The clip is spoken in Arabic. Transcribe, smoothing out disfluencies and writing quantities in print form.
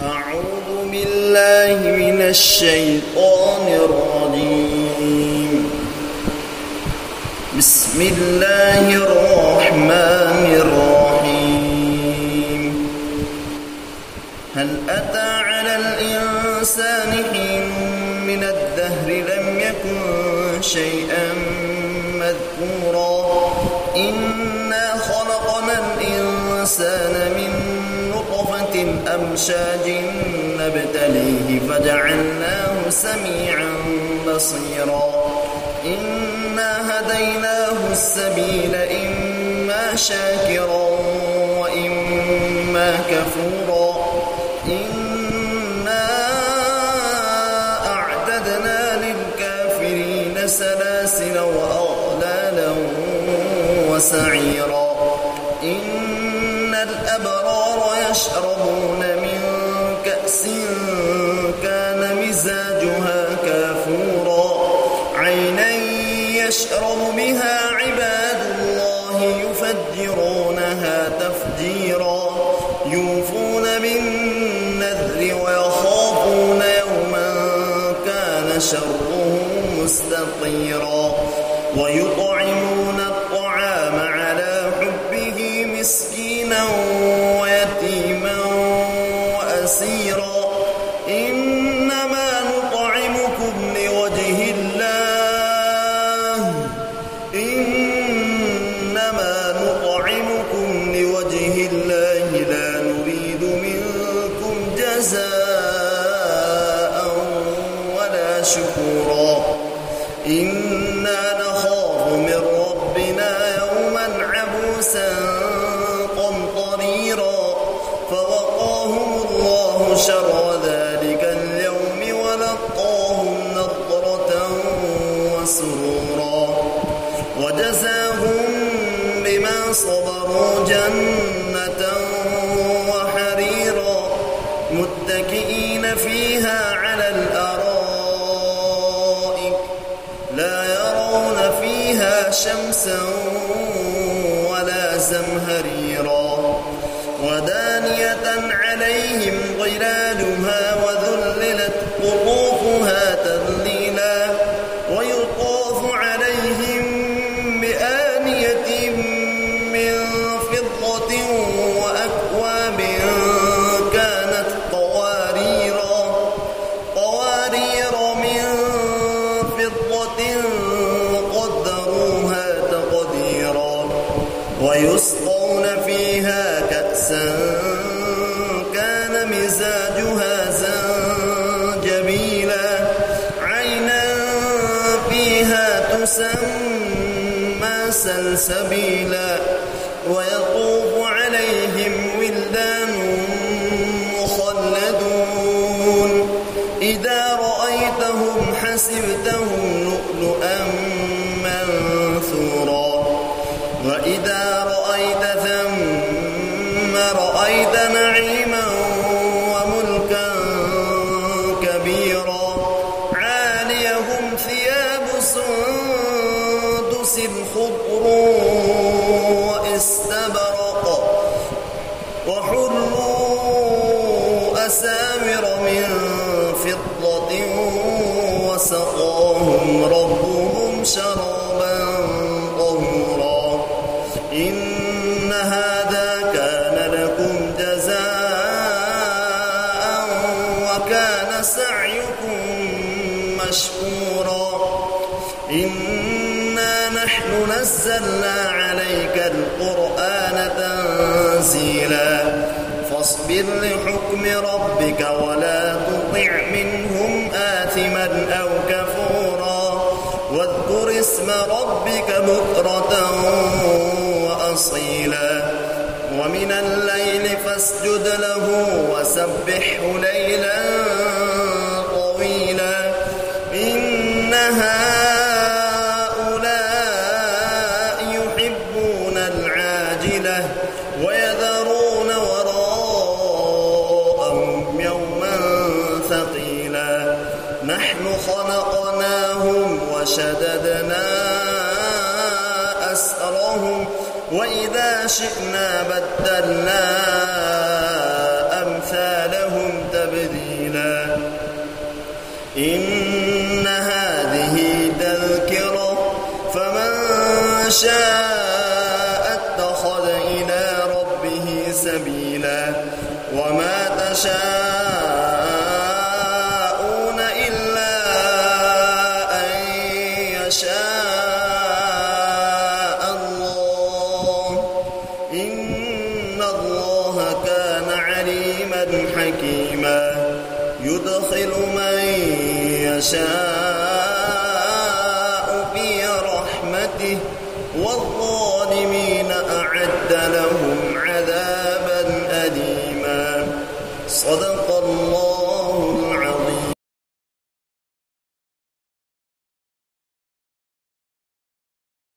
أعوذ بالله من الشيطان الرجيم. بسم الله الرحمن الرحيم. هل أتى على الإنسان حين من الدهر لم يكن شيئا مذكورا إنا خلقنا الإنسان من نطفة أمشاج نبتليه فجعلناه سميعا بصيرا إنا هديناه السبيل إما شاكرا وإما كفورا إنا أعتدنا للكافرين سلاسل وأغلالا وسعيرا إن الأبرار يشربون من كأس كان مزاجها كافورا عينا يشرب بها عباد الله يفجرونها تفجيرا يوفون بالنذر ويخافون يوما كان شره مستطيرا ويطعمون الطعام على حبه مسكينا ويتيما وأسيرا إنما نطعمكم لوجه الله لا نريد منكم جزاء ولا شكورا إنا نخاف من ربنا يوما عبوسا قمطريرا فوقاهم الله شر ذلك اليوم ولقاهم نضرة وسرورا وجزاهم بما صبروا جنة وحريرا متكئين فيها على الأرائك لا يرون فيها شمسا ولا زمهريرا ودانية عليهم ظلالها وذللت قطوفها تذليلا ويطاف عليهم بآنية من فضة وأكواب كانت قوارير من فضة قدروها تقديرا ويسقون فيها كأسا كان مزاجها زنجبيلا عينا فيها تسمى سلسبيلا ويطوف عليهم ولدان مخلدون إذا رأيتهم حسبتهم لؤلؤا منثورا وإذا رأيت ثم رأيت نعيما وملكا كبيرا عاليهم ثياب سندس خضر واستبرق وحلوا أساور من فضة وسقاهم ربهم شرابا طهورا إن هذا كان لكم جزاء وكان سعيكم مشكورا إنا نحن نزلنا عليك القرآن تنزيلا فاصبر لحكم ربك ولا تطع منهم آثما أو كفورا واذكر اسم ربك بكرة وأصيلا ومن الليل فاسجد له وسبحه ليلا طويلا إن هؤلاء يحبون العاجلة ويذرون وراءهم يوما ثقيلا نحن خلقناهم وشددنا أسرهم وإذا شئنا بدلنا أمثالهم إن هذه تذكرة فمن شاء اتخذ إلى ربه سبيلا وما تشاءون إلا أن يشاء الله إن الله كان عليما حكيما يدخل من يشاء في رحمته والظالمين أعد لهم عذابا أليما. صدق